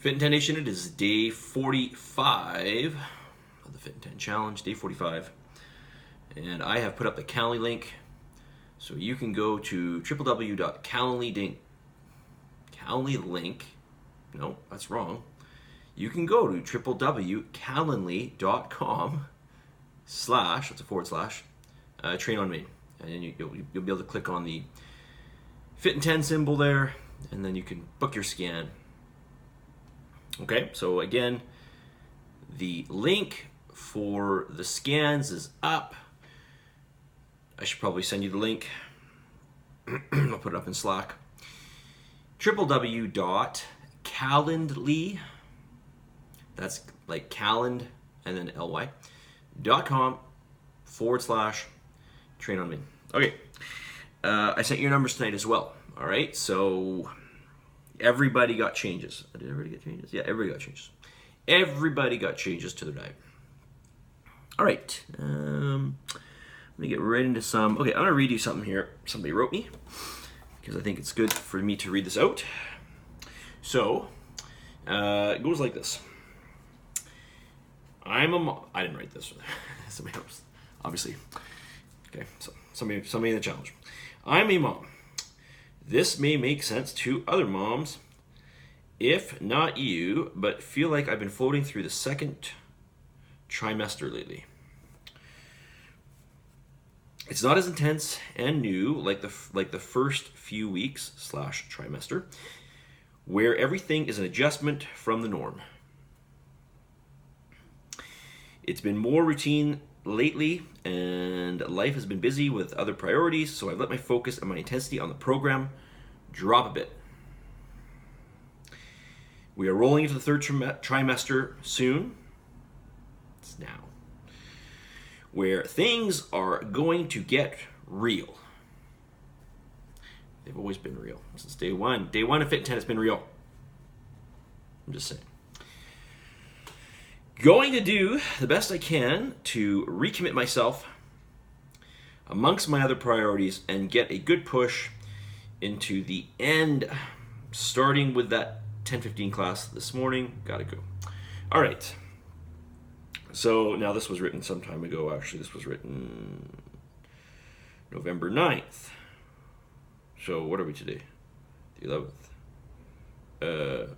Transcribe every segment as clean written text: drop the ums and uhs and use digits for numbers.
Fit in 10 Nation, it is day 45 of the Fit in 10 Challenge, day 45. And I have put up the Calendly link, so you can go to www.calendly.link. No, that's wrong. You can go to www.calendly.com/ that's a forward slash, train on me. And then you'll be able to click on the Fit in 10 symbol there, and then you can book your scan. Okay, so again, the link for the scans is up. I should probably send you the link. I'll put it up in Slack. www.calendly, that's like calend and then ly.com/ train on me. Okay, I sent your numbers tonight as well. All right, so everybody got changes. Did everybody get changes? Yeah, everybody got changes. Everybody got changes to their diet. All right, let me get right into some. Okay, I'm gonna read you something here. Somebody wrote me because I think it's good for me to read this out. So it goes like this. I didn't write this. Somebody else, obviously. Okay, so somebody in the challenge. I'm a mom. This may make sense to other moms, if not you, but feel like I've been floating through the second trimester lately. It's not as intense and new like the first few weeks / trimester, where everything is an adjustment from the norm. It's been more routine lately, and life has been busy with other priorities, so I've let my focus and my intensity on the program drop a bit. We are rolling into the third trimester soon. It's now. Where things are going to get real. They've always been real since day one. Day one of Fit in 10 has been real. I'm just saying. Going to do the best I can to recommit myself amongst my other priorities and get a good push into the end, starting with that 10:15 class this morning. Gotta go. All right. So now this was written some time ago. Actually, this was written November 9th. So what are we today? The 11th.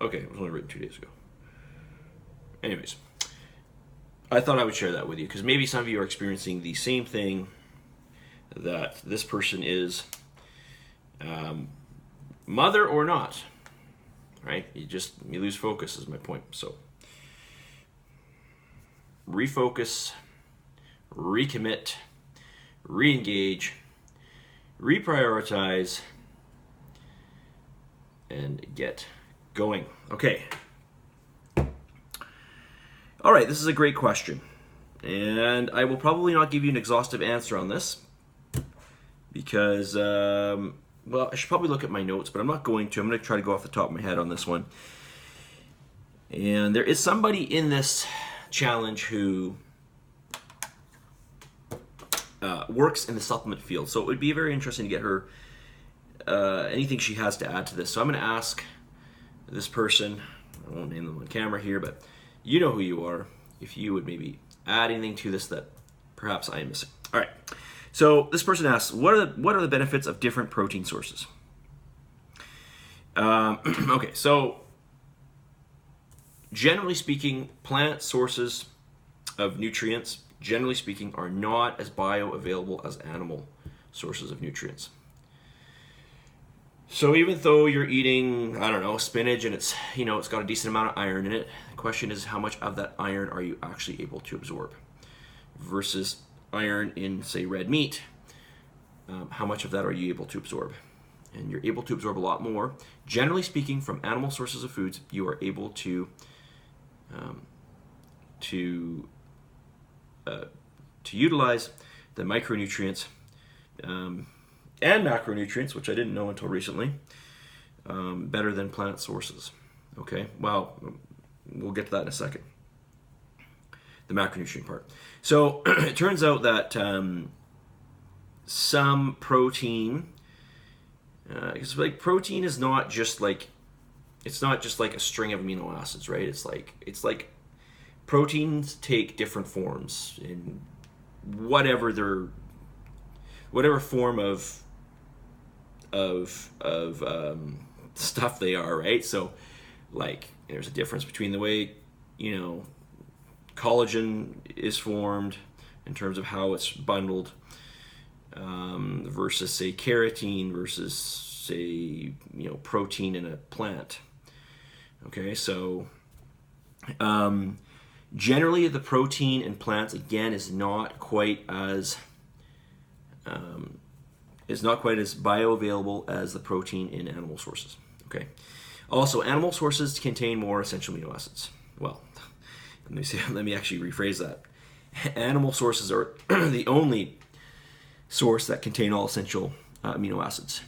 Okay, it was only written 2 days ago. Anyways, I thought I would share that with you because maybe some of you are experiencing the same thing that this person is, mother or not, right? You lose focus is my point. So refocus, recommit, re-engage, reprioritize, and get going. Okay. All right, this is a great question, and I will probably not give you an exhaustive answer on this because, well, I should probably look at my notes, but I'm not going to. I'm going to try to go off the top of my head on this one. And there is somebody in this challenge who works in the supplement field, so it would be very interesting to get her anything she has to add to this. So I'm going to ask this person, I won't name them on camera here, but you know who you are, if you would maybe add anything to this that perhaps I am missing. All right, so this person asks, what are the benefits of different protein sources? Okay, so generally speaking, plant sources of nutrients, generally speaking, are not as bioavailable as animal sources of nutrients. So even though you're eating, I don't know, spinach and it's got a decent amount of iron in it, the question is how much of that iron are you actually able to absorb versus iron in, say, red meat. How much of that are you able to absorb? And you're able to absorb a lot more. Generally speaking, from animal sources of foods, you are able to utilize the micronutrients and macronutrients, which I didn't know until recently, better than plant sources. Okay, well, we'll get to that in a second. The macronutrient part. So it turns out that some protein, because like protein is not just like it's not just like a string of amino acids, right? It's like proteins take different forms in whatever form of stuff they are, right? So like there's a difference between the way, collagen is formed in terms of how it's bundled, versus say keratin versus say protein in a plant. Okay, so generally the protein in plants again is not quite as bioavailable as the protein in animal sources. Okay, also animal sources contain more essential amino acids. Well, let me actually rephrase that. Animal sources are the only source that contain all essential amino acids,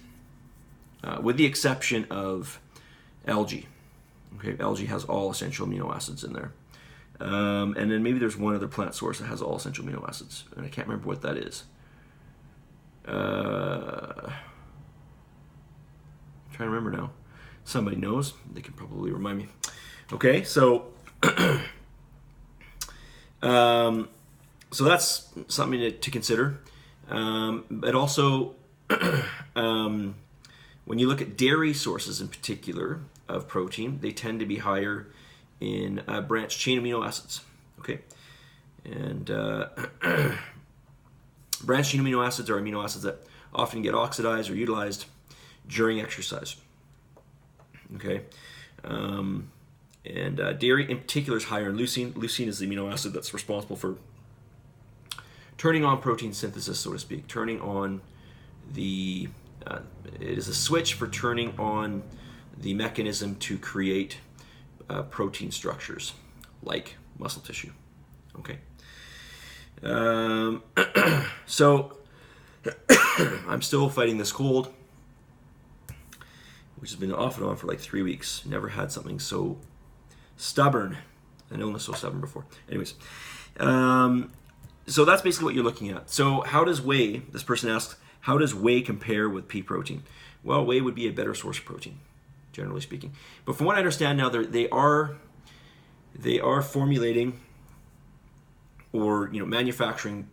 with the exception of algae. Okay, algae has all essential amino acids in there. And then maybe there's one other plant source that has all essential amino acids, and I can't remember what that is. I'm trying to remember now. Somebody knows. They can probably remind me. Okay, so so that's something to consider. But also, when you look at dairy sources in particular of protein, they tend to be higher in branched chain amino acids. Okay, and branched chain amino acids are amino acids that often get oxidized or utilized during exercise. Okay, and dairy in particular is higher in leucine. Leucine is the amino acid that's responsible for turning on protein synthesis, so to speak. Turning on it is a switch for turning on the mechanism to create protein structures like muscle tissue. Okay. So I'm still fighting this cold, which has been off and on for like 3 weeks. Never had something so stubborn, an illness so stubborn before. Anyways, so that's basically what you're looking at. So how does whey, this person asks, how does whey compare with pea protein? Well, whey would be a better source of protein, generally speaking. But from what I understand now, they are formulating or manufacturing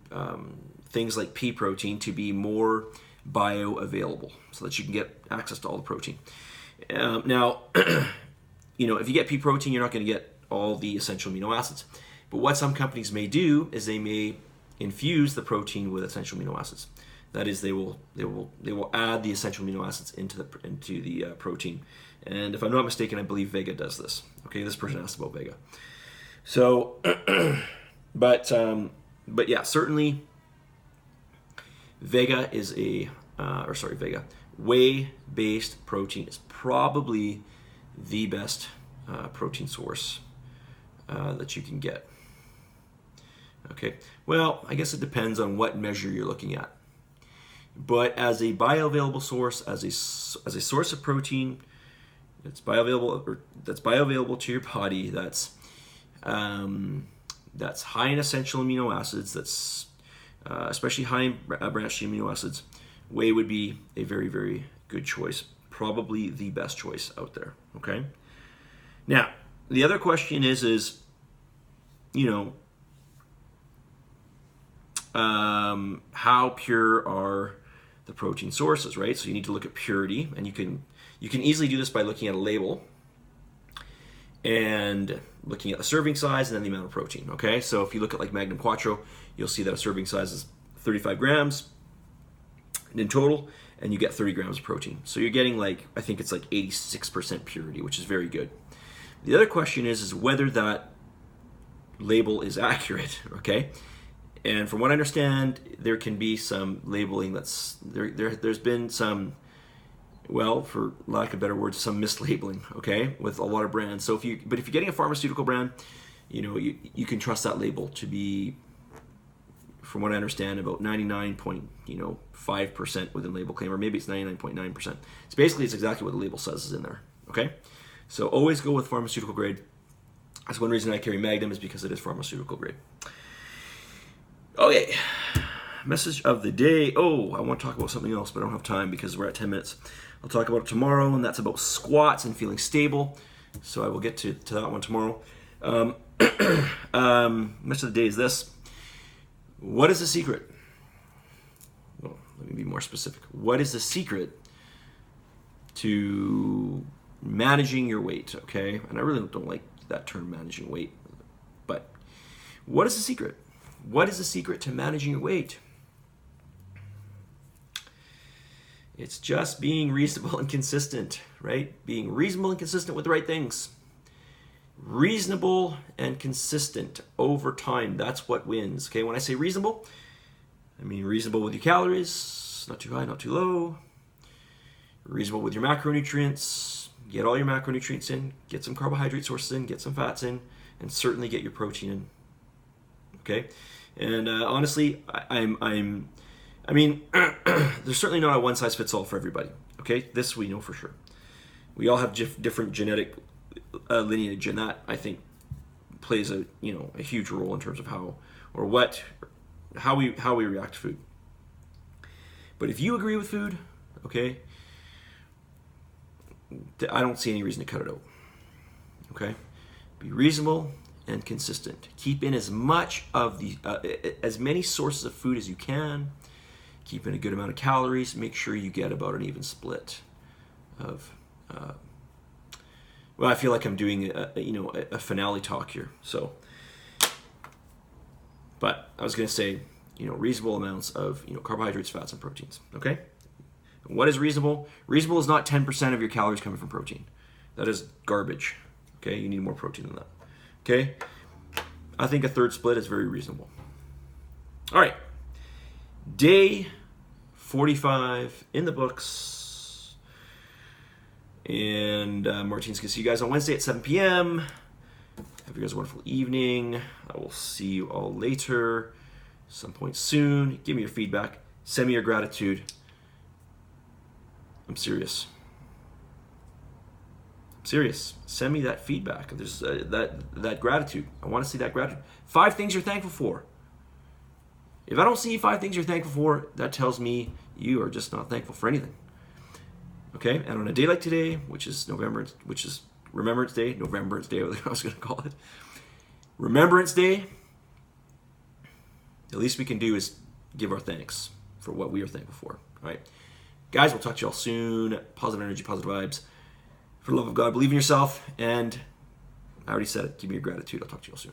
things like pea protein to be more bioavailable, so that you can get access to all the protein. Now, if you get pea protein, you're not going to get all the essential amino acids. But what some companies may do is they may infuse the protein with essential amino acids. That is, they will add the essential amino acids into the protein. And if I'm not mistaken, I believe Vega does this. Okay, this person asked about Vega. So, but yeah, certainly Vega is whey-based protein is probably the best protein source that you can get. Okay, well, I guess it depends on what measure you're looking at. But as a bioavailable source, as a source of protein that's bioavailable to your body, that's high in essential amino acids, that's especially high in branched chain amino acids, whey would be a very, very good choice, probably the best choice out there. Okay. Now, the other question is how pure are the protein sources, right? So you need to look at purity, and you can easily do this by looking at a label and looking at the serving size and then the amount of protein. Okay, so if you look at like Magnum Quattro, you'll see that a serving size is 35 grams in total, and you get 30 grams of protein. So you're getting I think it's like 86% purity, which is very good. The other question is whether that label is accurate. Okay. And from what I understand, there can be some labeling there's been some, well, for lack of better words, some mislabeling, okay, with a lot of brands. So if you're getting a pharmaceutical brand, you can trust that label to be, from what I understand, about 99.5% within label claim, or maybe it's 99.9%. It's exactly what the label says is in there, okay? So always go with pharmaceutical grade. That's one reason I carry Magnum, is because it is pharmaceutical grade. Okay, Message of the day. Oh, I want to talk about something else, but I don't have time because we're at 10 minutes. I'll talk about it tomorrow, and that's about squats and feeling stable. So I will get to that one tomorrow. Message of the day is this. What is the secret? Well, let me be more specific. What is the secret to managing your weight? Okay, and I really don't like that term, managing weight. But what is the secret? What is the secret to managing your weight? It's just being reasonable and consistent, right? Being reasonable and consistent with the right things. Reasonable and consistent over time. That's what wins. Okay, when I say reasonable, I mean reasonable with your calories, not too high, not too low. Reasonable with your macronutrients. Get all your macronutrients in. Get some carbohydrate sources in. Get some fats in. And certainly get your protein in. Okay? And honestly, I mean, there's certainly not a one-size-fits-all for everybody. Okay? This we know for sure. We all have different genetic lineage, and that, I think, plays a huge role in terms of how we react to food. But if you agree with food, okay, I don't see any reason to cut it out. Okay? Be reasonable and consistent. Keep in as much of the as many sources of food as you can. Keep in a good amount of calories. Make sure you get about an even split of. Well, I feel like I'm doing a finale talk here. So, but I was going to say, reasonable amounts of carbohydrates, fats, and proteins. Okay. What is reasonable? Reasonable is not 10% of your calories coming from protein. That is garbage. Okay, you need more protein than that. Okay, I think a third split is very reasonable. All right, day 45 in the books. And Martine's going to see you guys on Wednesday at 7 p.m. Have you guys a wonderful evening. I will see you all later, some point soon. Give me your feedback. Send me your gratitude. I'm serious. Send me that feedback. There's that gratitude. I want to see that gratitude. 5 things you're thankful for. If I don't see 5 things you're thankful for, that tells me you are just not thankful for anything. Okay? And on a day like today, which is Remembrance Day, I was going to call it. Remembrance Day, the least we can do is give our thanks for what we are thankful for. All right? Guys, we'll talk to y'all soon. Positive energy, positive vibes. For the love of God, believe in yourself. And I already said it. Give me your gratitude. I'll talk to y'all soon.